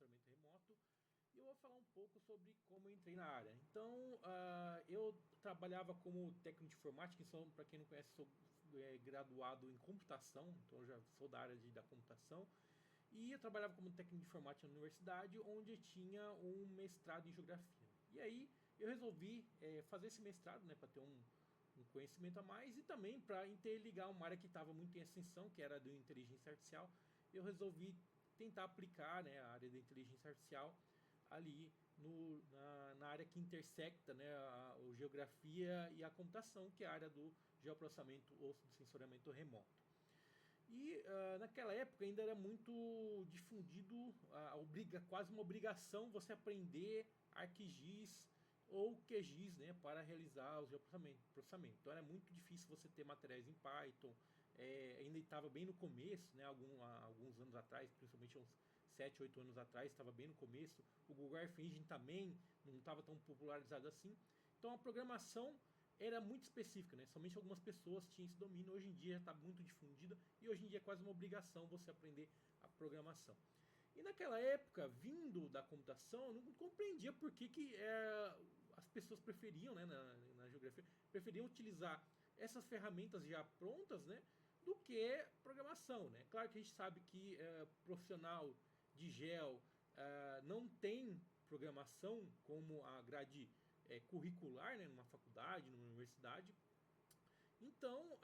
sensoriamento remoto. E eu vou falar um pouco sobre como eu entrei na área. Então, eu trabalhava como técnico de informática, então, para quem não conhece, sou graduado em computação, então eu já sou da área da computação. E eu trabalhava como técnico de informática na universidade, onde eu tinha um mestrado em geografia. E aí eu resolvi fazer esse mestrado, né, para ter um conhecimento a mais e também para interligar uma área que estava muito em ascensão, que era a de inteligência artificial. Eu resolvi tentar aplicar, né, a área da inteligência artificial ali na área que intersecta, né, a geografia e a computação, que é a área do geoprocessamento ou do sensoriamento remoto. E naquela época ainda era muito difundido, quase uma obrigação você aprender ArcGIS ou QGIS, né, para realizar o geoprocessamento. Então era muito difícil você ter materiais em Python. Ainda estava bem no começo, né, alguns anos atrás, principalmente uns 7, 8 anos atrás, estava bem no começo. O Google Earth Engine também não estava tão popularizado assim. Então a programação era muito específica, né? Somente algumas pessoas tinham esse domínio. Hoje em dia já está muito difundida e hoje em dia é quase uma obrigação você aprender a programação. E naquela época, vindo da computação, eu não compreendia por que as pessoas preferiam, né, na geografia, preferiam utilizar essas ferramentas já prontas, né, do que programação, né? Claro que a gente sabe que profissional de gel não tem programação como a grade curricular, né, numa faculdade, numa universidade. Então,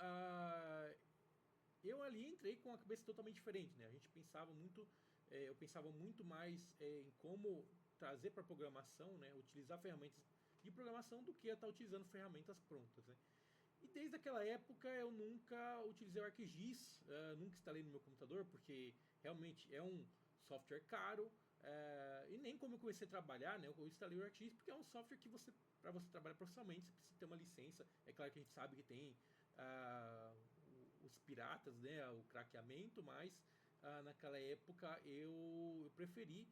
eu ali entrei com a cabeça totalmente diferente, né? A gente pensava muito, eu pensava muito mais em como trazer para a programação, né, utilizar ferramentas de programação do que estar utilizando ferramentas prontas, né? E desde aquela época eu nunca utilizei o ArcGIS, nunca instalei no meu computador, porque realmente é um software caro. E nem como eu comecei a trabalhar, né, eu instalei o ArcGIS porque é um software que para você trabalhar profissionalmente, você precisa ter uma licença. É claro que a gente sabe que tem os piratas, né, o craqueamento, mas naquela época eu preferi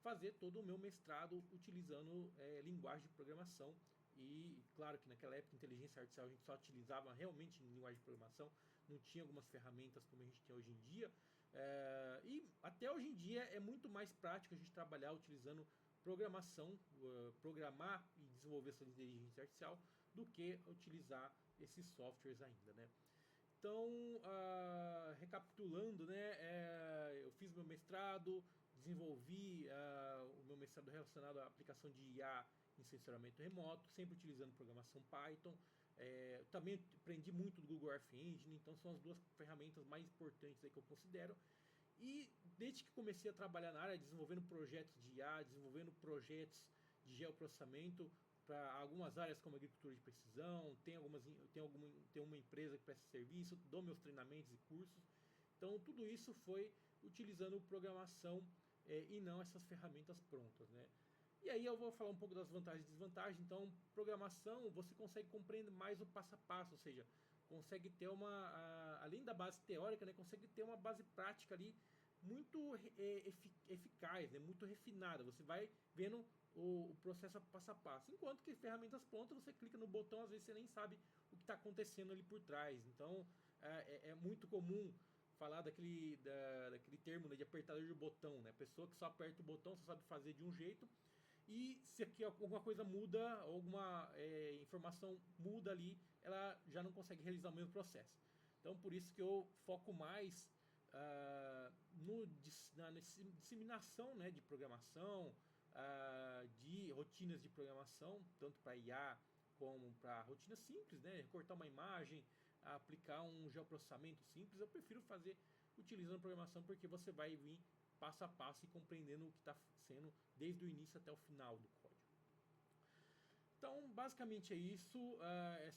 fazer todo o meu mestrado utilizando linguagem de programação. E claro que naquela época inteligência artificial a gente só utilizava realmente em linguagem de programação, não tinha algumas ferramentas como a gente tem hoje em dia. E até hoje em dia é muito mais prático a gente trabalhar utilizando programação, programar e desenvolver essa inteligência artificial do que utilizar esses softwares ainda, né? Então, recapitulando, né, eu fiz meu mestrado, desenvolvi o meu mestrado relacionado à aplicação de IA em sensoramento remoto, sempre utilizando programação Python. Também aprendi muito do Google Earth Engine, então são as duas ferramentas mais importantes aí que eu considero. E desde que comecei a trabalhar na área, desenvolvendo projetos de IA, desenvolvendo projetos de geoprocessamento para algumas áreas como agricultura de precisão, tem uma empresa que presta serviço, dou meus treinamentos e cursos. Então tudo isso foi utilizando programação e não essas ferramentas prontas, né? E aí eu vou falar um pouco das vantagens e desvantagens. Então, programação, você consegue compreender mais o passo a passo, ou seja, consegue ter além da base teórica, né, consegue ter uma base prática ali muito eficaz, né, muito refinada. Você vai vendo o processo passo a passo. Enquanto que ferramentas prontas, você clica no botão, às vezes você nem sabe o que está acontecendo ali por trás. Então, é muito comum falar daquele termo, né, de apertador de botão, né? A pessoa que só aperta o botão só sabe fazer de um jeito, e se aqui alguma coisa muda, alguma informação muda ali, ela já não consegue realizar o mesmo processo. Então por isso que eu foco mais na disseminação, né, de programação, de rotinas de programação, tanto para IA como para rotinas simples, né, recortar uma imagem, aplicar um geoprocessamento simples. Eu prefiro fazer utilizando programação porque você vai vir passo a passo e compreendendo o que está sendo desde o início até o final do código. Então, basicamente é isso. É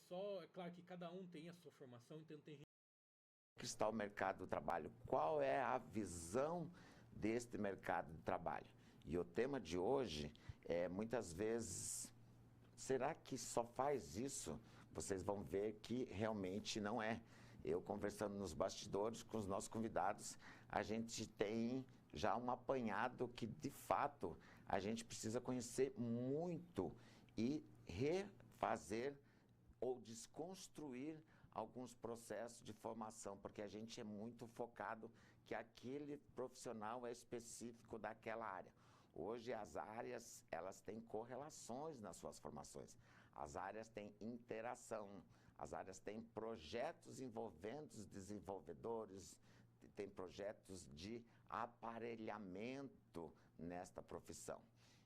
claro que cada um tem a sua formação, então tem gente que está o mercado do trabalho, qual é a visão deste mercado de trabalho. E o tema de hoje é, muitas vezes, será que só faz isso? Vocês vão ver que realmente não é. Eu conversando nos bastidores com os nossos convidados, a gente tem já um apanhado que, de fato, a gente precisa conhecer muito e refazer ou desconstruir alguns processos de formação, porque a gente é muito focado que aquele profissional é específico daquela área. Hoje as áreas, elas têm correlações nas suas formações. As áreas têm interação, as áreas têm projetos envolvendo os desenvolvedores, tem projetos de aparelhamento nesta profissão.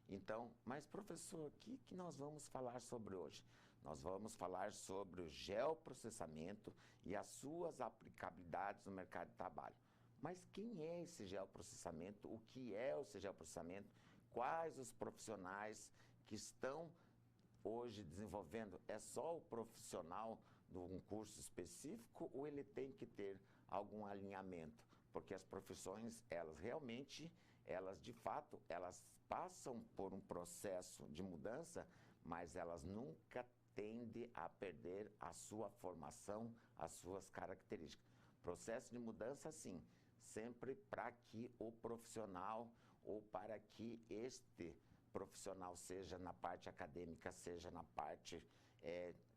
Então, mas professor, o que nós vamos falar sobre hoje? Nós vamos falar sobre o geoprocessamento e as suas aplicabilidades no mercado de trabalho. Mas quem é esse geoprocessamento? O que é o geoprocessamento? Quais os profissionais que estão hoje desenvolvendo? É só o profissional de um curso específico ou ele tem que ter algum alinhamento? Porque as profissões, elas realmente, elas de fato, elas passam por um processo de mudança, mas elas nunca tendem a perder a sua formação, as suas características. Processo de mudança, sim, sempre para que o profissional ou para que este profissional, seja na parte acadêmica, seja na parte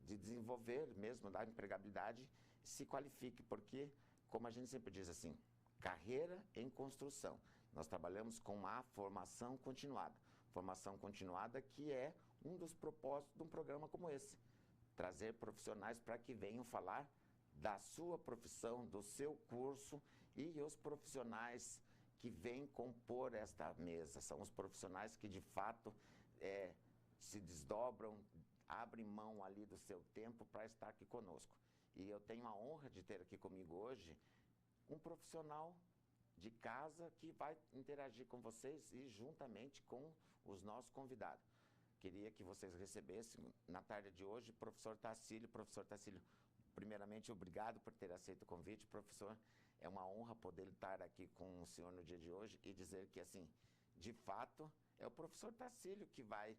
de desenvolver mesmo da empregabilidade, se qualifique, porque, como a gente sempre diz assim, carreira em construção. Nós trabalhamos com a formação continuada. Formação continuada que é um dos propósitos de um programa como esse. Trazer profissionais para que venham falar da sua profissão, do seu curso, e os profissionais que vêm compor esta mesa. São os profissionais que de fato se desdobram, abrem mão ali do seu tempo para estar aqui conosco. E eu tenho a honra de ter aqui comigo hoje um profissional de casa que vai interagir com vocês e juntamente com os nossos convidados. Queria que vocês recebessem na tarde de hoje o professor Tarsílio. Professor Tarsílio, primeiramente, obrigado por ter aceito o convite. Professor, é uma honra poder estar aqui com o senhor no dia de hoje e dizer que, assim, de fato, é o professor Tarsílio que vai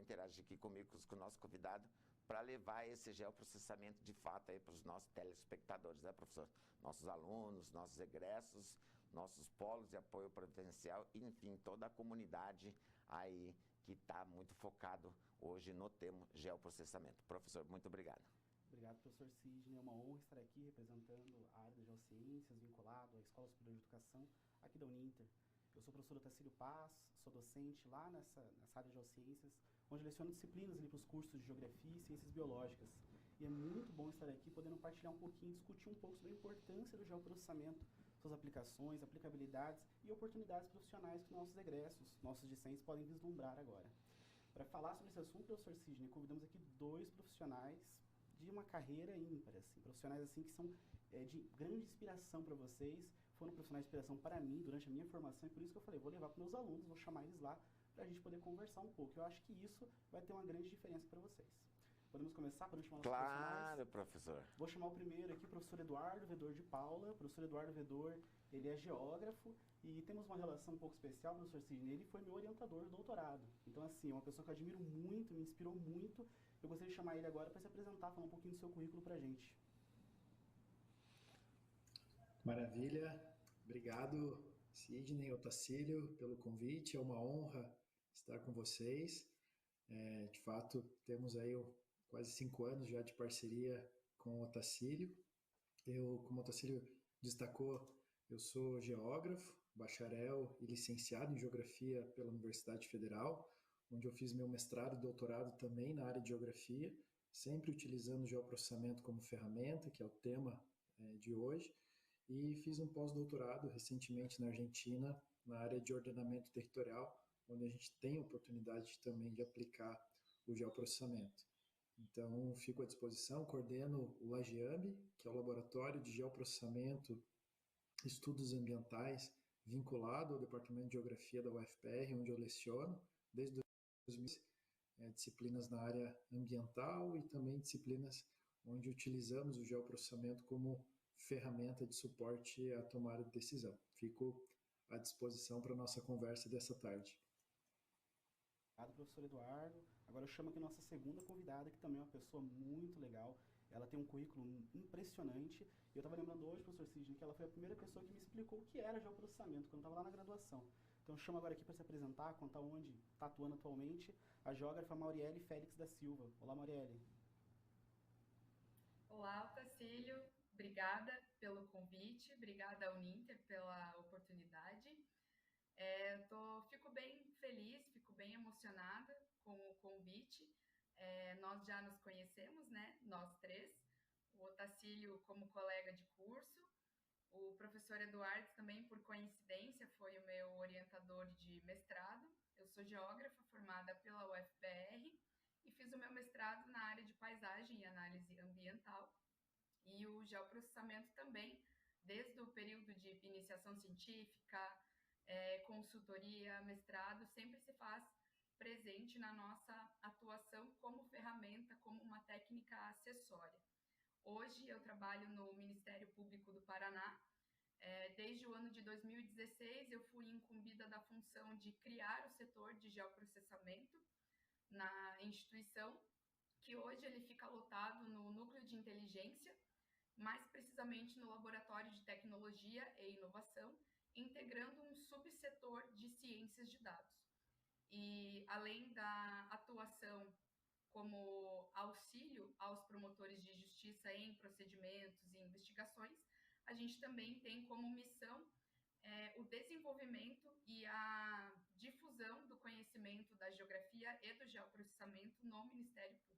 interagir aqui comigo, com o nosso convidado, para levar esse geoprocessamento de fato aí para os nossos telespectadores, né, professor? Nossos alunos, nossos egressos, nossos polos de apoio previdencial, enfim, toda a comunidade aí que está muito focado hoje no tema geoprocessamento. Professor, muito obrigado. Obrigado, professor Sidney. É uma honra estar aqui representando a área das geociências, vinculado à Escola Superior de Educação aqui da Uninter. Eu sou o professor Tarsílio Paz, sou docente lá nessa área de geociências, onde leciono disciplinas ali para os cursos de Geografia e Ciências Biológicas. E é muito bom estar aqui podendo partilhar um pouquinho, discutir um pouco sobre a importância do geoprocessamento, suas aplicações, aplicabilidades e oportunidades profissionais que nossos egressos, nossos discentes podem vislumbrar agora. Para falar sobre esse assunto, professor Sidney, convidamos aqui 2 profissionais de uma carreira ímpar, assim, profissionais assim, que são de grande inspiração para vocês, foram profissionais de inspiração para mim durante a minha formação, e por isso que eu falei, vou levar para meus alunos, vou chamar eles lá para a gente poder conversar um pouco. Eu acho que isso vai ter uma grande diferença para vocês. Podemos começar? Podemos chamar os Claro, professor. Vou chamar o primeiro aqui, o professor Eduardo Vedor de Paula. O professor Eduardo Vedor, ele é geógrafo e temos uma relação um pouco especial, professor Sidney. Ele foi meu orientador de doutorado. Então, assim, é uma pessoa que eu admiro muito, me inspirou muito. Eu gostaria de chamar ele agora para se apresentar, falar um pouquinho do seu currículo para a gente. Maravilha. Obrigado, Sidney, Otacílio, pelo convite. É uma honra estar com vocês. De fato, temos aí quase 5 anos já de parceria com o Otacílio. Como o Otacílio destacou, eu sou geógrafo, bacharel e licenciado em Geografia pela Universidade Federal, onde eu fiz meu mestrado e doutorado também na área de Geografia, sempre utilizando o geoprocessamento como ferramenta, que é o tema de hoje, e fiz um pós-doutorado recentemente na Argentina, na área de ordenamento territorial, onde a gente tem a oportunidade também de aplicar o geoprocessamento. Então, fico à disposição, coordeno o LAGEAMB, que é o Laboratório de Geoprocessamento e Estudos Ambientais, vinculado ao Departamento de Geografia da UFPR, onde eu leciono, desde 2000, disciplinas na área ambiental e também disciplinas onde utilizamos o geoprocessamento como ferramenta de suporte à tomada de decisão. Fico à disposição para a nossa conversa dessa tarde. Obrigado, professor Eduardo. Agora eu chamo aqui a nossa segunda convidada, que também é uma pessoa muito legal. Ela tem um currículo impressionante. E eu estava lembrando hoje, professor Sidney, que ela foi a primeira pessoa que me explicou o que era geoprocessamento, quando eu estava lá na graduação. Então eu chamo agora aqui para se apresentar, contar onde está atuando atualmente, a geógrafa Mauriele Félix da Silva. Olá, Mauriele. Olá, Otacílio. Obrigada pelo convite, obrigada ao Uninter pela Fico bem feliz, fico bem emocionada com o convite. Nós já nos conhecemos, né? Nós três. O Otacílio como colega de curso, o professor Eduardo também, por coincidência, foi o meu orientador de mestrado. Eu sou geógrafa formada pela UFPR e fiz o meu mestrado na área de paisagem e análise ambiental. E o geoprocessamento também, desde o período de iniciação científica, consultoria, mestrado, sempre se faz presente na nossa atuação como ferramenta, como uma técnica acessória. Hoje eu trabalho no Ministério Público do Paraná. Desde o ano de 2016 eu fui incumbida da função de criar o setor de geoprocessamento na instituição, que hoje ele fica lotado no núcleo de inteligência, mais precisamente no Laboratório de Tecnologia e Inovação, integrando um subsetor de ciências de dados. E além da atuação como auxílio aos promotores de justiça em procedimentos e investigações, a gente também tem como missão o desenvolvimento e a difusão do conhecimento da geografia e do geoprocessamento no Ministério Público.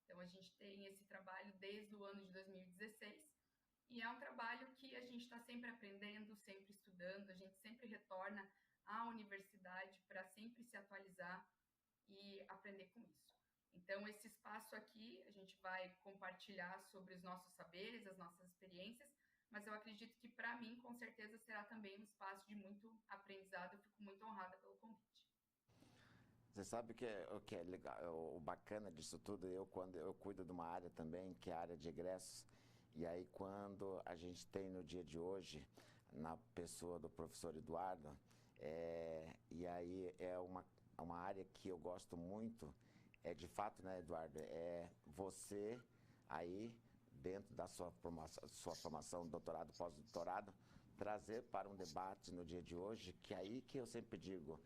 Então, a gente tem esse trabalho desde o ano de 2016 e é um trabalho que a gente está sempre aprendendo, sempre estudando, a gente sempre retorna à universidade para sempre se atualizar e aprender com isso. Então, esse espaço aqui, a gente vai compartilhar sobre os nossos saberes, as nossas experiências, mas eu acredito que, para mim, com certeza, será também um espaço de muito aprendizado. Eu fico muito honrada pelo convite. Você sabe o que é legal, o bacana disso tudo, quando eu cuido de uma área também, que é a área de egressos, e aí quando a gente tem no dia de hoje, na pessoa do professor Eduardo, e aí é uma área que eu gosto muito, de fato, né, Eduardo, você aí, dentro da sua formação, doutorado, pós-doutorado, trazer para um debate no dia de hoje, que é aí que eu sempre digo,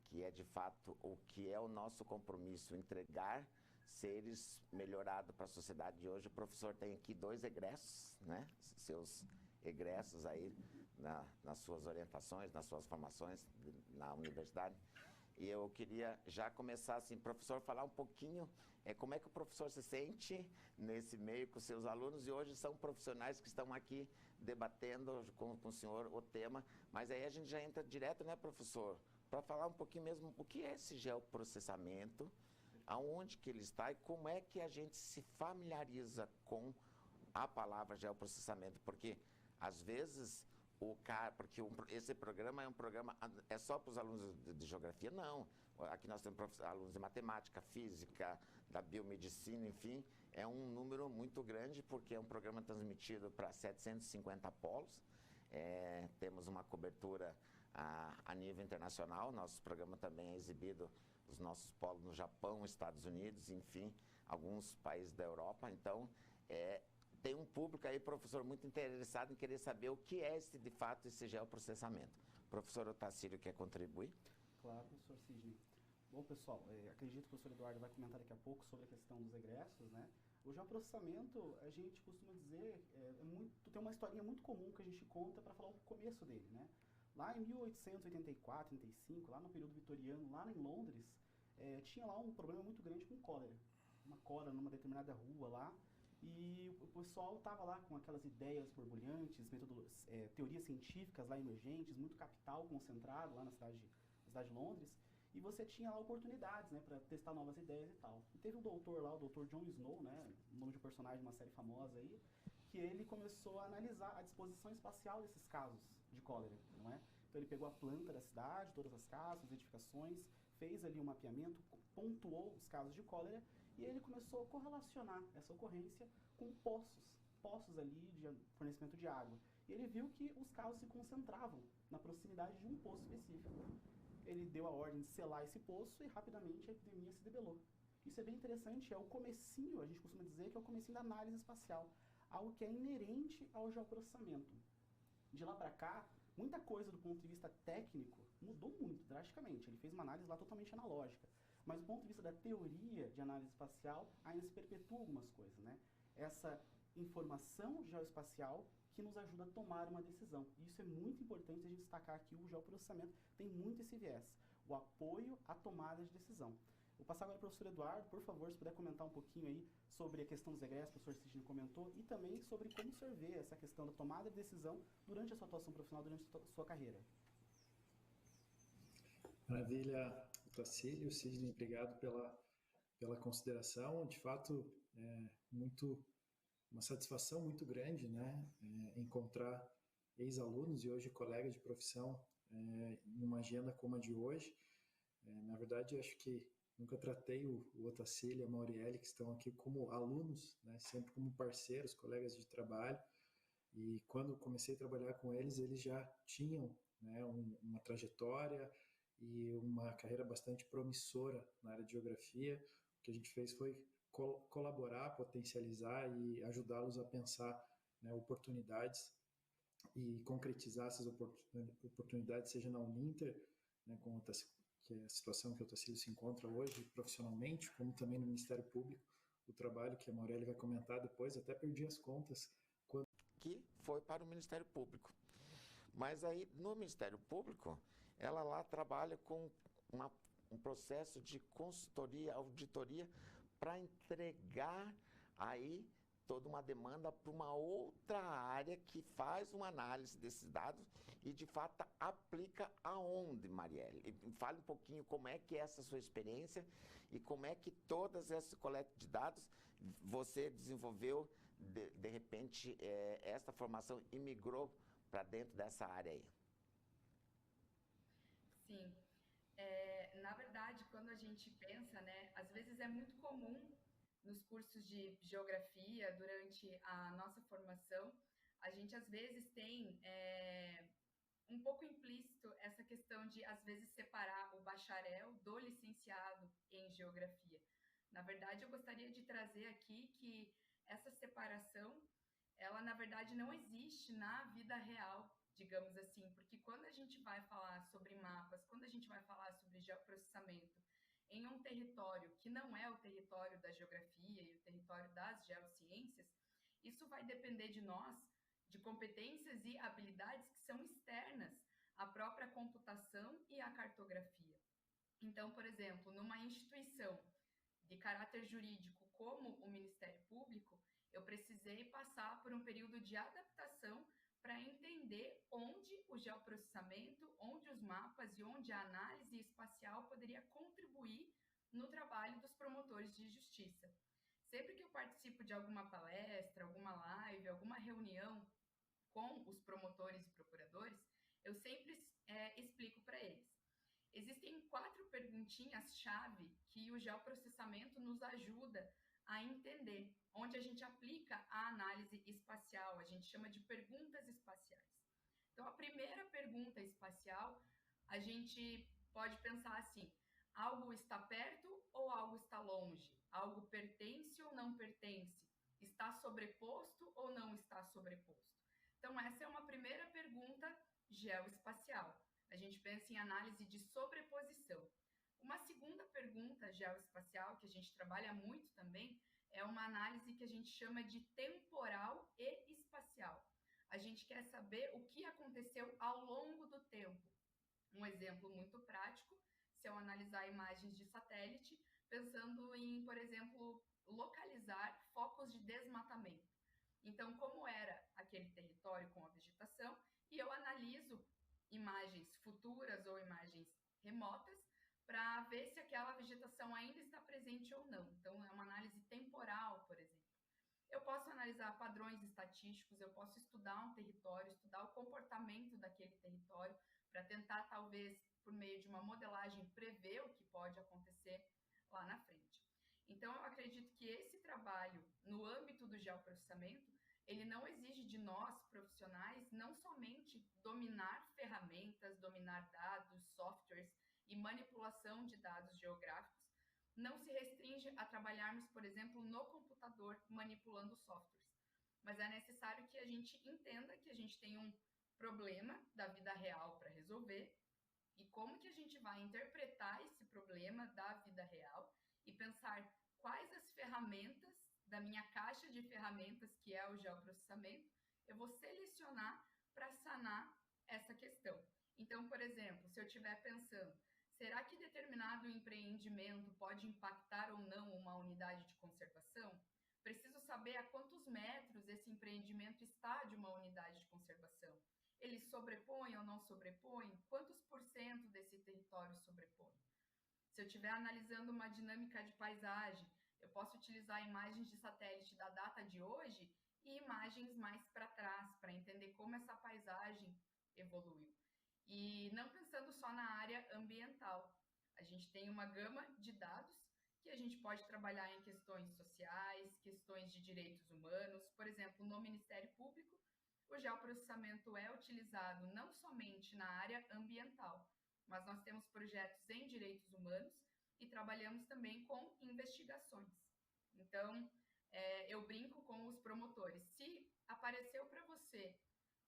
que é de fato o que é o nosso compromisso, entregar seres melhorados para a sociedade de hoje. O professor tem aqui 2 egressos, né? Seus egressos aí nas suas orientações, nas suas formações na universidade. E eu queria já começar assim, professor, falar um pouquinho como é que o professor se sente nesse meio com seus alunos, e hoje são profissionais que estão aqui debatendo com o senhor o tema, mas aí a gente já entra direto, né, professor, para falar um pouquinho mesmo o que é esse geoprocessamento, aonde que ele está e como é que a gente se familiariza com a palavra geoprocessamento, porque às vezes porque esse programa é um programa só para os alunos de geografia? Não. Aqui nós temos alunos de matemática, física, da biomedicina, enfim, é um número muito grande, porque é um programa transmitido para 750 polos. Temos uma cobertura a nível internacional. Nosso programa também é exibido, os nossos polos no Japão, Estados Unidos, enfim, alguns países da Europa. Então, tem um público aí, professor, muito interessado em querer saber o que é de fato esse geoprocessamento. Professor Otacílio, quer contribuir? Claro, professor Sidney. Bom, pessoal, acredito que o professor Eduardo vai comentar daqui a pouco sobre a questão dos egressos, né? O geoprocessamento, a gente costuma dizer, tem uma historinha muito comum que a gente conta para falar o começo dele, né? Lá em 1884, 85, lá no período vitoriano, lá em Londres, tinha lá um problema muito grande com cólera. Uma cólera numa determinada rua lá, e o pessoal estava lá com aquelas ideias borbulhantes, teorias científicas lá emergentes, muito capital concentrado lá na cidade de Londres, e você tinha lá oportunidades, né, para testar novas ideias e tal. E teve um doutor lá, o doutor John Snow, né, nome de um personagem de uma série famosa aí, que ele começou a analisar a disposição espacial desses casos de cólera, não é? Então ele pegou a planta da cidade, todas as casas, as edificações, fez ali um mapeamento, pontuou os casos de cólera, e ele começou a correlacionar essa ocorrência com poços ali de fornecimento de água. E ele viu que os casos se concentravam na proximidade de um poço específico. Ele deu a ordem de selar esse poço e rapidamente a epidemia se debelou. Isso é bem interessante, é o comecinho, a gente costuma dizer que é o comecinho da análise espacial, algo que é inerente ao geoprocessamento. De lá para cá, muita coisa do ponto de vista técnico mudou muito, drasticamente. Ele fez uma análise lá totalmente analógica. Mas do ponto de vista da teoria de análise espacial, ainda se perpetuam algumas coisas, né? Essa informação geoespacial que nos ajuda a tomar uma decisão. E isso é muito importante a gente destacar aqui, o geoprocessamento tem muito esse viés, o apoio à tomada de decisão. Vou passar agora para o professor Eduardo, por favor, se puder comentar um pouquinho aí sobre a questão dos egressos, o professor Sidney comentou, e também sobre como o senhor vê essa questão da tomada de decisão durante a sua atuação profissional, durante a sua carreira. Maravilha, Tacílio, Sidney, obrigado pela consideração. De fato, uma satisfação muito grande, né, encontrar ex-alunos e hoje colegas de profissão em uma agenda como a de hoje. Na verdade, acho que nunca tratei o Otacílio e a Mauriele, que estão aqui, como alunos, né, sempre como parceiros, colegas de trabalho. E quando comecei a trabalhar com eles, eles já tinham, né, uma trajetória e uma carreira bastante promissora na área de geografia. O que a gente fez foi colaborar, potencializar e ajudá-los a pensar, né, oportunidades e concretizar essas oportunidades, seja na Uninter, né, que é a situação que o Otacílio se encontra hoje profissionalmente, como também no Ministério Público, o trabalho que a Mauriele vai comentar depois, até perdi as contas. Que foi para o Ministério Público. Mas aí, no Ministério Público, ela lá trabalha com um processo de consultoria, auditoria, para entregar aí toda uma demanda para uma outra área que faz uma análise desses dados e, de fato, aplica aonde, Marielle? E fale um pouquinho como é que é essa sua experiência e como é que todas essas coletas de dados você desenvolveu, de repente, essa formação e migrou para dentro dessa área aí. Sim. Na verdade, quando a gente pensa, né, às vezes é muito comum nos cursos de geografia, durante a nossa formação, a gente às vezes tem um pouco implícito essa questão de, às vezes, separar o bacharel do licenciado em geografia. Na verdade, eu gostaria de trazer aqui que essa separação, ela, na verdade, não existe na vida real, digamos assim, porque quando a gente vai falar sobre mapas, quando a gente vai falar sobre geoprocessamento em um território que não é o território da geografia e o território das geociências, isso vai depender de nós, de competências e habilidades que são externas à própria computação e à cartografia. Então, por exemplo, numa instituição de caráter jurídico como o Ministério Público, eu precisei passar por um período de adaptação para entender onde o geoprocessamento, onde os mapas e onde a análise espacial poderia contribuir no trabalho dos promotores de justiça. Sempre que eu participo de alguma palestra, alguma live, alguma reunião com os promotores e procuradores, eu sempre explico para eles. Existem 4 perguntinhas-chave que o geoprocessamento nos ajuda a entender, onde a gente aplica a análise espacial, a gente chama de perguntas espaciais. Então, a primeira pergunta espacial, a gente pode pensar assim: algo está perto ou algo está longe? Algo pertence ou não pertence? Está sobreposto ou não está sobreposto? Então, essa é uma primeira pergunta geoespacial. A gente pensa em análise de sobreposição. Uma segunda pergunta geoespacial, que a gente trabalha muito também, é uma análise que a gente chama de temporal e espacial. A gente quer saber o que aconteceu ao longo do tempo. Um exemplo muito prático, se eu analisar imagens de satélite, pensando em, por exemplo, localizar focos de desmatamento. Então, como era aquele território com a vegetação, e eu analiso imagens futuras ou imagens remotas para ver se aquela vegetação ainda está presente ou não. Então, é uma análise temporal, por exemplo. Eu posso analisar padrões estatísticos, eu posso estudar um território, estudar o comportamento daquele território, para tentar, talvez, por meio de uma modelagem, prever o que pode acontecer lá na frente. Então, eu acredito que esse trabalho, no âmbito do geoprocessamento, ele não exige de nós, profissionais, não somente dominar ferramentas, dominar dados, softwares e manipulação de dados geográficos, não se restringe a trabalharmos, por exemplo, no computador manipulando softwares. Mas é necessário que a gente entenda que a gente tem um problema da vida real para resolver e como que a gente vai interpretar esse problema da vida real e pensar quais as ferramentas da minha caixa de ferramentas, que é o geoprocessamento, eu vou selecionar para sanar essa questão. Então, por exemplo, se eu estiver pensando, será que determinado empreendimento pode impactar ou não uma unidade de conservação? Preciso saber a quantos metros esse empreendimento está de uma unidade de conservação. Ele sobrepõe ou não sobrepõe? Quantos por cento desse território sobrepõe? Se eu estiver analisando uma dinâmica de paisagem, eu posso utilizar imagens de satélite da data de hoje e imagens mais para trás, para entender como essa paisagem evoluiu. E não pensando só na área ambiental. A gente tem uma gama de dados que a gente pode trabalhar em questões sociais, questões de direitos humanos. Por exemplo, no Ministério Público, o geoprocessamento é utilizado não somente na área ambiental, mas nós temos projetos em direitos humanos e trabalhamos também com investigações. Então, eu brinco com os promotores. Se apareceu para você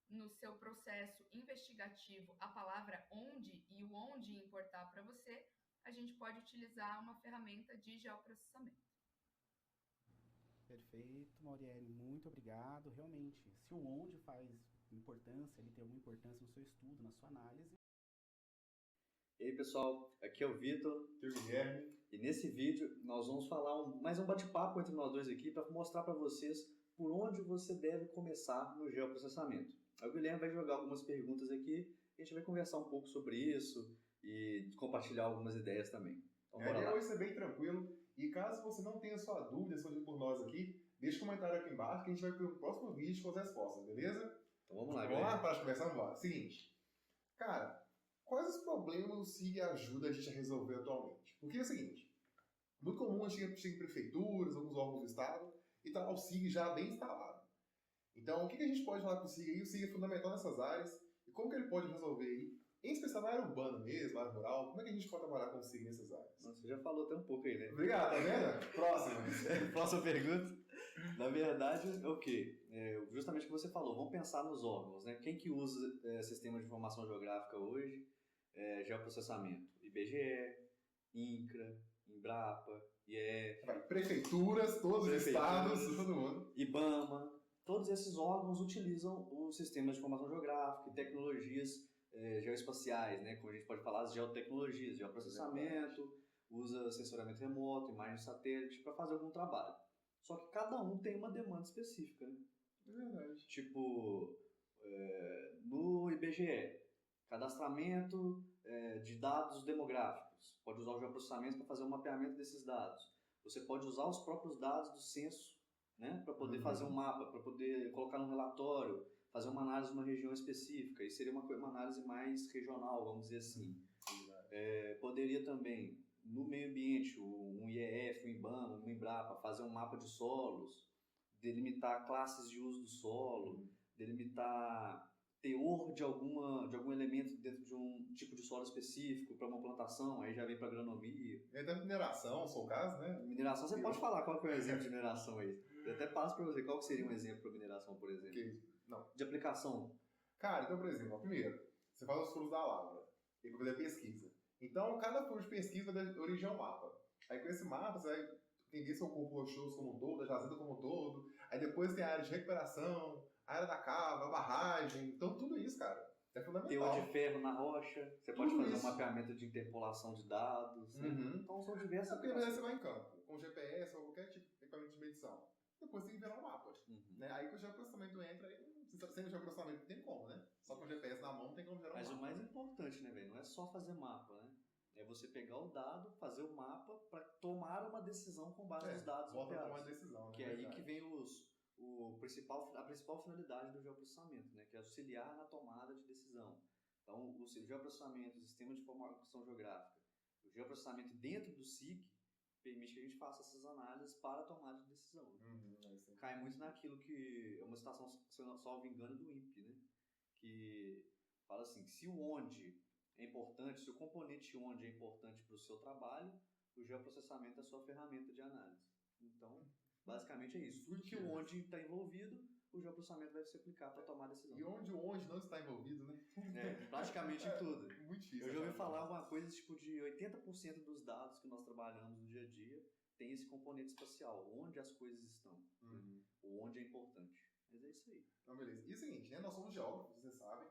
no seu processo investigativo a palavra onde e o onde importar para você, a gente pode utilizar uma ferramenta de geoprocessamento. Perfeito, Mauriele, muito obrigado. Realmente, se o onde faz importância, ele tem alguma importância no seu estudo, na sua análise. E aí, pessoal, aqui é o Vitor E o Guilherme. e nesse vídeo nós vamos falar mais um bate-papo entre nós dois aqui para mostrar para vocês por onde você deve começar no geoprocessamento. Aí o Guilherme vai jogar algumas perguntas aqui e a gente vai conversar um pouco sobre isso e compartilhar algumas ideias também. Então, A bora ideia lá. hoje é ser bem tranquilo. E caso você não tenha sua dúvida sobre por nós aqui, deixa um comentário aqui embaixo que a gente vai pro próximo vídeo com as respostas, beleza? Então vamos lá, Vamos lá Guilherme. para conversar? Vamos lá. Seguinte, cara, quais os problemas o SIG ajuda a gente a resolver atualmente? Porque é o seguinte, muito comum a gente chega em prefeituras, alguns órgãos do Estado, e tá lá o SIG já bem instalado. Então, o que a gente pode falar com o SIG aí? O SIG é fundamental nessas áreas, e como que ele pode resolver aí? Em especial na área urbana mesmo, área rural, como é que a gente pode trabalhar com o SIG nessas áreas? Você já falou até um pouco aí, né? Obrigado, tá vendo? Próximo. Próxima pergunta. Na verdade, é o quê? Justamente o que você falou, vamos pensar nos órgãos, né? Quem que usa sistema de informação geográfica hoje? Geoprocessamento. IBGE, INCRA, Embrapa, IEF, Prefeituras, todos os estados, todo mundo. IBAMA. Todos esses órgãos utilizam os sistemas de informação geográfica e tecnologias geoespaciais, né? Como a gente pode falar, as geotecnologias, geoprocessamento, usa sensoramento remoto, imagem de satélite para fazer algum trabalho. Só que cada um tem uma demanda específica, né? É verdade. Tipo, no IBGE, cadastramento de dados demográficos. Pode usar o geoprocessamento para fazer o mapeamento desses dados. Você pode usar os próprios dados do censo, né, para poder fazer um mapa, para poder colocar no relatório, fazer uma análise de uma região específica. Isso seria uma análise mais regional, vamos dizer assim. Poderia também, no meio ambiente, um IEF, um IBAMA, um Embrapa, fazer um mapa de solos, delimitar classes de uso do solo, delimitar teor de algum elemento dentro de um tipo de solo específico para uma plantação, aí já vem para agronomia. E até mineração, se for o caso, né? Mineração, você pode falar qual que é o exemplo de mineração aí? Eu até passo para você, qual que seria um exemplo para mineração, por exemplo? Não. De aplicação. Cara, então, por exemplo, primeiro, você faz os furos da lavra, e vai fazer a pesquisa. Então, cada furo de pesquisa vai dar origem a um mapa. Aí com esse mapa, você vai entender seu corpo rochoso como um todo, a jazida como um todo. Aí depois tem a área de recuperação, a área da cava, a barragem. Então, tudo isso, cara, é fundamental. Teor de ferro na rocha, você pode Tudo fazer isso. um mapeamento de interpolação de dados. Né? Então, são diversas Porque às vezes você vai em campo, com GPS ou qualquer tipo de equipamento de medição. Depois tem que virar um mapa. Né? Aí com o geoprocessamento entra, aí, sem o geoprocessamento não tem como, né? Só com o GPS na mão não tem como gerar um Mas mapa. o mais importante, né, velho, não é só fazer mapa, né? É você pegar o dado, fazer o mapa para tomar uma decisão com base nos dados volta pra mapeados. uma decisão, né? Que é aí que vem a principal finalidade do geoprocessamento, né? Que é auxiliar na tomada de decisão. Então, o geoprocessamento, o sistema de informação geográfica, o geoprocessamento dentro do SIG permite que a gente faça essas análises para a tomada de decisão. Cai muito naquilo que é uma citação, se eu não salvo engano, do INPE, né? Que fala assim, se o onde é importante, se o componente onde é importante para o seu trabalho, o geoprocessamento é a sua ferramenta de análise. Então, basicamente é isso. Tudo que o onde está envolvido, o geoprocessamento vai se aplicar para tomar decisão. E onde o onde não está envolvido, né? Praticamente em tudo. Muito difícil. Eu já ouvi falar uma coisa tipo de 80% dos dados que nós trabalhamos no dia a dia tem esse componente espacial, onde as coisas estão. O onde é importante. Mas é isso aí. Então, beleza. E é o seguinte, né? Nós somos geógrafos, vocês sabem,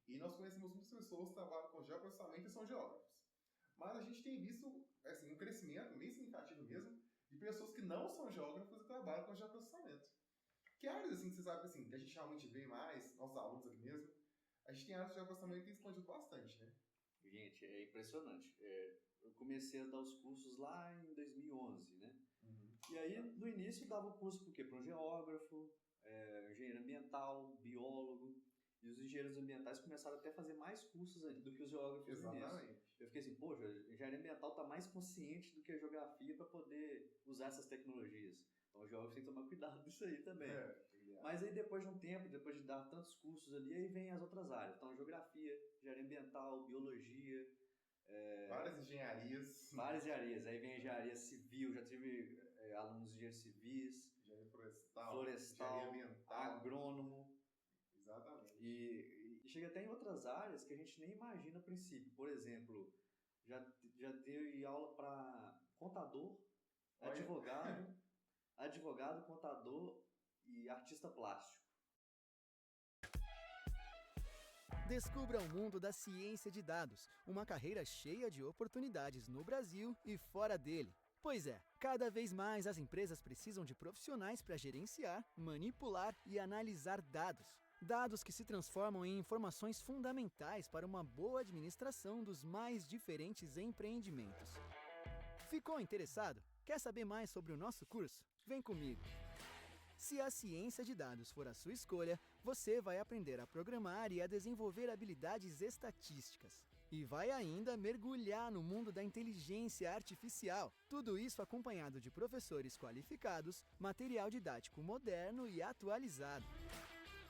e nós conhecemos muitas pessoas que trabalham com geoprocessamento e são geógrafos. Mas a gente tem visto assim, um crescimento bem significativo mesmo de pessoas que não são geógrafos e trabalham com geoprocessamento. Que áreas assim, que você sabe assim, que a gente realmente vê mais, nossos alunos aqui mesmo, a gente tem áreas de geoprocessamento que tem expandido bastante, né? Gente, é impressionante. Eu comecei a dar os cursos lá em 2011, né? E aí, no início, dava o curso por quê? Para um geógrafo, engenheiro ambiental, biólogo. E os engenheiros ambientais começaram até a fazer mais cursos do que os geógrafos no início. Exatamente. Eu fiquei assim, poxa, a engenharia ambiental está mais consciente do que a geografia para poder usar essas tecnologias. Então, o geógrafo tem que tomar cuidado disso aí também. Mas aí, depois de um tempo, depois de dar tantos cursos ali, aí vem as outras áreas. Então, geografia, engenharia ambiental, biologia... Várias engenharias. Várias engenharias. Aí vem a engenharia civil, já tive alunos de engenheiros civis. Engenharia florestal, engenharia ambiental. Agrônomo. Exatamente. E chega até em outras áreas que a gente nem imagina a princípio. Por exemplo, já dei aula para contador, advogado, contador e artista plástico. Descubra o mundo da ciência de dados, uma carreira cheia de oportunidades no Brasil e fora dele. Pois é, cada vez mais as empresas precisam de profissionais para gerenciar, manipular e analisar dados. Dados que se transformam em informações fundamentais para uma boa administração dos mais diferentes empreendimentos. Ficou interessado? Quer saber mais sobre o nosso curso? Vem comigo! Se a ciência de dados for a sua escolha, você vai aprender a programar e a desenvolver habilidades estatísticas. E vai ainda mergulhar no mundo da inteligência artificial. Tudo isso acompanhado de professores qualificados, material didático moderno e atualizado.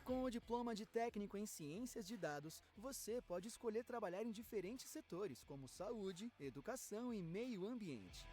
Com o diploma de técnico em ciências de dados, você pode escolher trabalhar em diferentes setores, como saúde, educação e meio ambiente.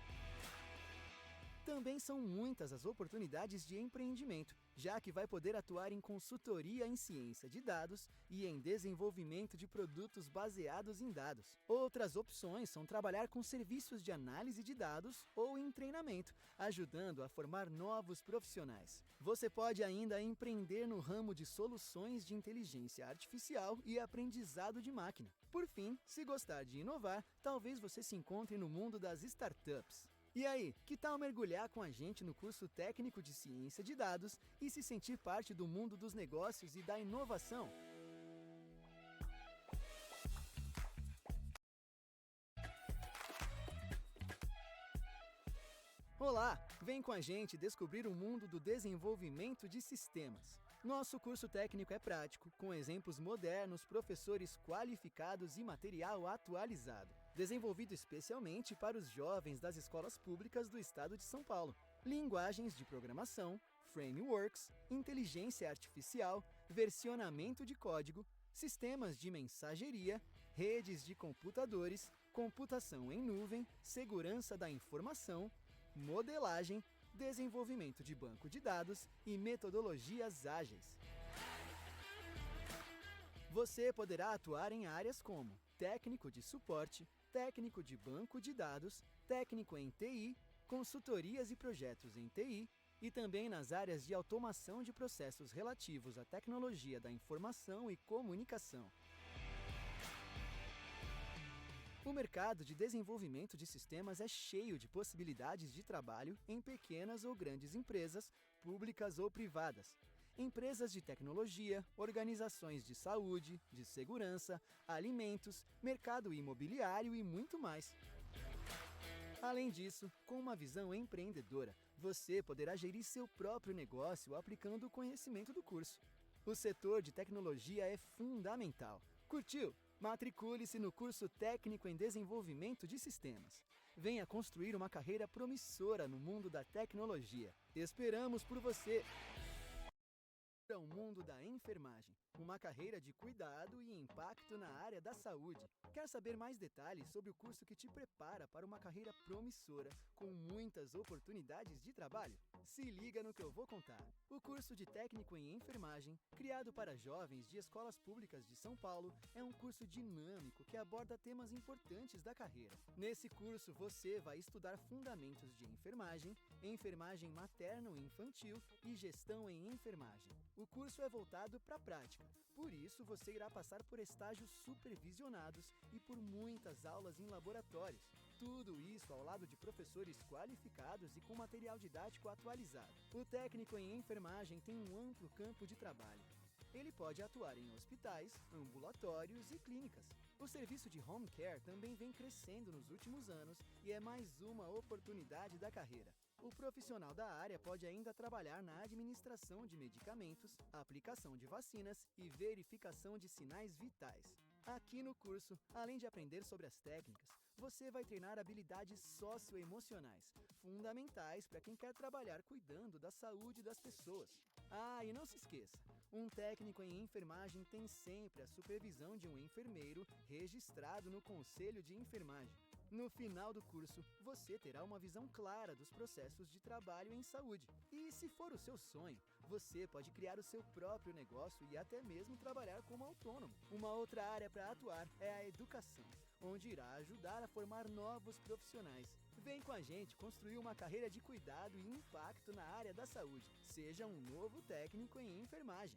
Também são muitas as oportunidades de empreendimento, já que vai poder atuar em consultoria em ciência de dados e em desenvolvimento de produtos baseados em dados. Outras opções são trabalhar com serviços de análise de dados ou em treinamento, ajudando a formar novos profissionais. Você pode ainda empreender no ramo de soluções de inteligência artificial e aprendizado de máquina. Por fim, se gostar de inovar, talvez você se encontre no mundo das startups. E aí, que tal mergulhar com a gente no curso técnico de ciência de dados e se sentir parte do mundo dos negócios e da inovação? Olá, vem com a gente descobrir o mundo do desenvolvimento de sistemas. Nosso curso técnico é prático, com exemplos modernos, professores qualificados e material atualizado. Desenvolvido especialmente para os jovens das escolas públicas do estado de São Paulo. Linguagens de programação, frameworks, inteligência artificial, versionamento de código, sistemas de mensageria, redes de computadores, computação em nuvem, segurança da informação, modelagem, desenvolvimento de banco de dados e metodologias ágeis. Você poderá atuar em áreas como técnico de suporte, técnico de banco de dados, técnico em TI, consultorias e projetos em TI e também nas áreas de automação de processos relativos à tecnologia da informação e comunicação. O mercado de desenvolvimento de sistemas é cheio de possibilidades de trabalho em pequenas ou grandes empresas, públicas ou privadas. Empresas de tecnologia, organizações de saúde, de segurança, alimentos, mercado imobiliário e muito mais. Além disso, com uma visão empreendedora, você poderá gerir seu próprio negócio aplicando o conhecimento do curso. O setor de tecnologia é fundamental. Curtiu? Matricule-se no curso técnico em desenvolvimento de sistemas. Venha construir uma carreira promissora no mundo da tecnologia. Esperamos por você! O mundo da enfermagem. uma carreira de cuidado e impacto na área da saúde. Quer saber mais detalhes sobre o curso que te prepara para uma carreira promissora, com muitas oportunidades de trabalho? Se liga no que eu vou contar. O curso de técnico em enfermagem, criado para jovens de escolas públicas de São Paulo, é um curso dinâmico que aborda temas importantes da carreira. Nesse curso, você vai estudar fundamentos de enfermagem, enfermagem materno-infantil e gestão em enfermagem. O curso é voltado para a prática, por isso você irá passar por estágios supervisionados e por muitas aulas em laboratórios. Tudo isso ao lado de professores qualificados e com material didático atualizado. O técnico em enfermagem tem um amplo campo de trabalho. Ele pode atuar em hospitais, ambulatórios e clínicas. O serviço de home care também vem crescendo nos últimos anos e é mais uma oportunidade da carreira. O profissional da área pode ainda trabalhar na administração de medicamentos, aplicação de vacinas e verificação de sinais vitais. Aqui no curso, além de aprender sobre as técnicas, você vai treinar habilidades socioemocionais, fundamentais para quem quer trabalhar cuidando da saúde das pessoas. Ah, e não se esqueça, um técnico em enfermagem tem sempre a supervisão de um enfermeiro registrado no Conselho de Enfermagem. No final do curso, você terá uma visão clara dos processos de trabalho em saúde. E se for o seu sonho, você pode criar o seu próprio negócio e até mesmo trabalhar como autônomo. Uma outra área para atuar é a educação, onde irá ajudar a formar novos profissionais. Vem com a gente construir uma carreira de cuidado e impacto na área da saúde. Seja um novo técnico em enfermagem.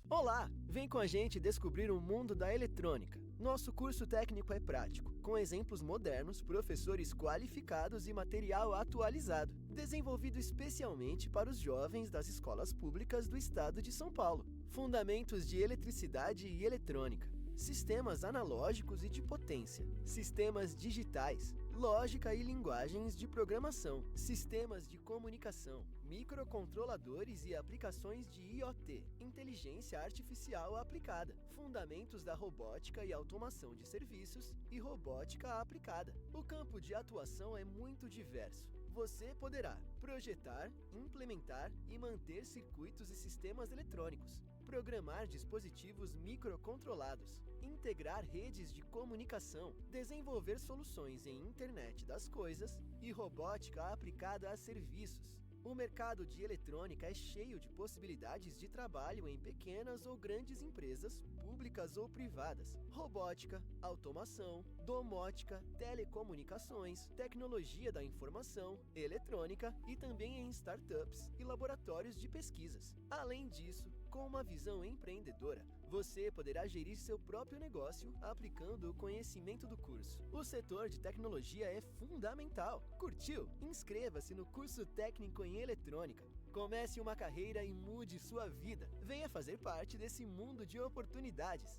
Olá! Vem com a gente descobrir o mundo da eletrônica. Nosso curso técnico é prático, com exemplos modernos, professores qualificados e material atualizado, desenvolvido especialmente para os jovens das escolas públicas do estado de São Paulo. Fundamentos de eletricidade e eletrônica, sistemas analógicos e de potência, sistemas digitais, lógica e linguagens de programação, sistemas de comunicação, microcontroladores e aplicações de IoT, inteligência artificial aplicada, fundamentos da robótica e automação de serviços e robótica aplicada. O campo de atuação é muito diverso. Você poderá projetar, implementar e manter circuitos e sistemas eletrônicos, programar dispositivos microcontrolados, integrar redes de comunicação, desenvolver soluções em internet das coisas e robótica aplicada a serviços. O mercado de eletrônica é cheio de possibilidades de trabalho em pequenas ou grandes empresas, públicas ou privadas, robótica, automação, domótica, telecomunicações, tecnologia da informação, eletrônica e também em startups e laboratórios de pesquisas. Além disso, com uma visão empreendedora, você poderá gerir seu próprio negócio aplicando o conhecimento do curso. O setor de tecnologia é fundamental. Curtiu? Inscreva-se no curso técnico em eletrônica. Comece uma carreira e mude sua vida. Venha fazer parte desse mundo de oportunidades.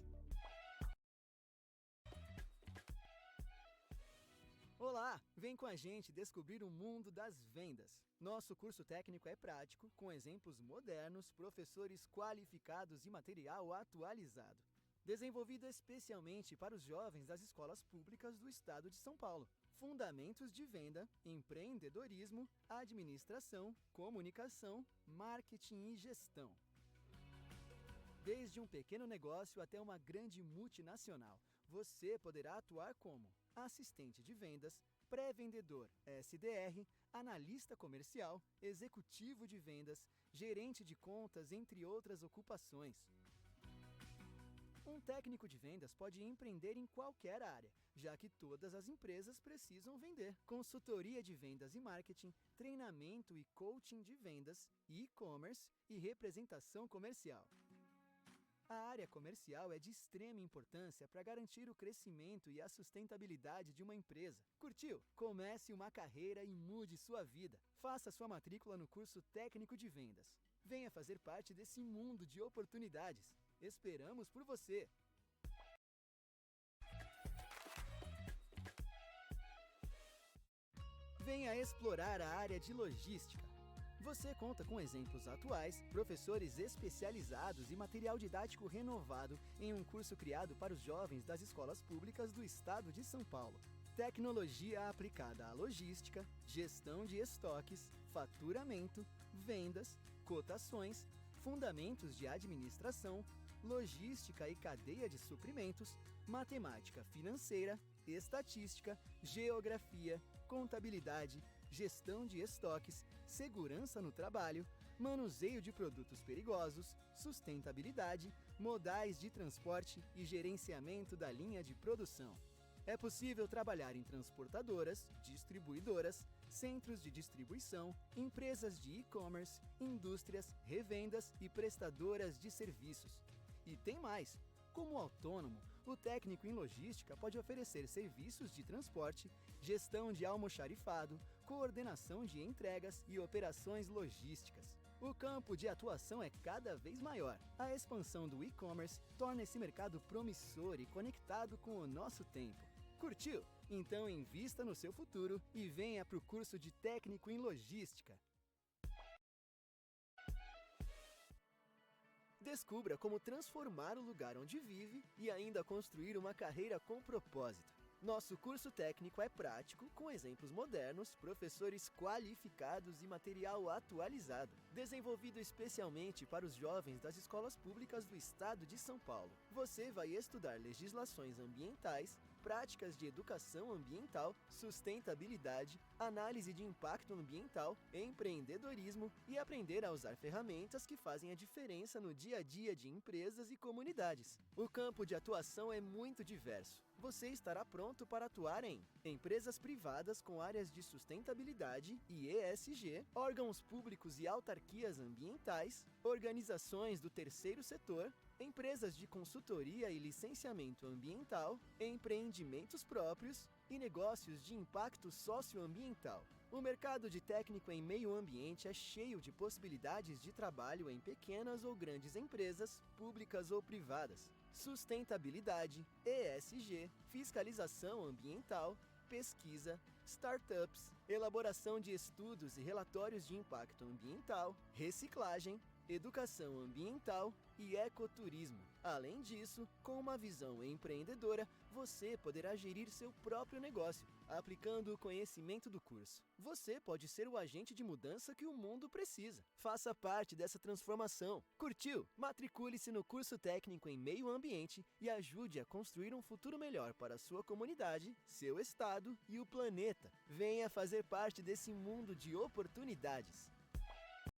Olá! Vem com a gente descobrir o mundo das vendas. Nosso curso técnico é prático, com exemplos modernos, professores qualificados e material atualizado. Desenvolvido especialmente para os jovens das escolas públicas do estado de São Paulo. Fundamentos de venda, empreendedorismo, administração, comunicação, marketing e gestão. Desde um pequeno negócio até uma grande multinacional, você poderá atuar como assistente de vendas, pré-vendedor SDR, analista comercial, executivo de vendas, gerente de contas, entre outras ocupações. Um técnico de vendas pode empreender em qualquer área, já que todas as empresas precisam vender. Consultoria de vendas e marketing, treinamento e coaching de vendas, e-commerce e representação comercial. A área comercial é de extrema importância para garantir o crescimento e a sustentabilidade de uma empresa. Curtiu? Comece uma carreira e mude sua vida. Faça sua matrícula no curso técnico de vendas. Venha fazer parte desse mundo de oportunidades. Esperamos por você! Venha explorar a área de logística. Você conta com exemplos atuais, professores especializados e material didático renovado em um curso criado para os jovens das escolas públicas do estado de São Paulo. Tecnologia aplicada à logística, gestão de estoques, faturamento, vendas, cotações, fundamentos de administração, logística e cadeia de suprimentos, matemática financeira, estatística, geografia, contabilidade, gestão de estoques, segurança no trabalho, manuseio de produtos perigosos, sustentabilidade, modais de transporte e gerenciamento da linha de produção. É possível trabalhar em transportadoras, distribuidoras, centros de distribuição, empresas de e-commerce, indústrias, revendas e prestadoras de serviços. E tem mais! Como autônomo, o técnico em logística pode oferecer serviços de transporte, gestão de almoxarifado, coordenação de entregas e operações logísticas. O campo de atuação é cada vez maior. A expansão do e-commerce torna esse mercado promissor e conectado com o nosso tempo. Curtiu? Então invista no seu futuro e venha para o curso de técnico em logística. Descubra como transformar o lugar onde vive e ainda construir uma carreira com propósito. Nosso curso técnico é prático, com exemplos modernos, professores qualificados e material atualizado. Desenvolvido especialmente para os jovens das escolas públicas do estado de São Paulo. Você vai estudar legislações ambientais, práticas de educação ambiental, sustentabilidade, análise de impacto ambiental, empreendedorismo e aprender a usar ferramentas que fazem a diferença no dia a dia de empresas e comunidades. O campo de atuação é muito diverso. Você estará pronto para atuar em empresas privadas com áreas de sustentabilidade e ESG, órgãos públicos e autarquias ambientais, organizações do terceiro setor, empresas de consultoria e licenciamento ambiental, empreendimentos próprios e negócios de impacto socioambiental. O mercado de técnico em meio ambiente é cheio de possibilidades de trabalho em pequenas ou grandes empresas, públicas ou privadas. Sustentabilidade, ESG, fiscalização ambiental, pesquisa, startups, elaboração de estudos e relatórios de impacto ambiental, reciclagem, educação ambiental e ecoturismo. Além disso, com uma visão empreendedora, você poderá gerir seu próprio negócio, aplicando o conhecimento do curso. Você pode ser o agente de mudança que o mundo precisa. Faça parte dessa transformação. Curtiu? Matricule-se no curso técnico em meio ambiente e ajude a construir um futuro melhor para a sua comunidade, seu estado e o planeta. Venha fazer parte desse mundo de oportunidades.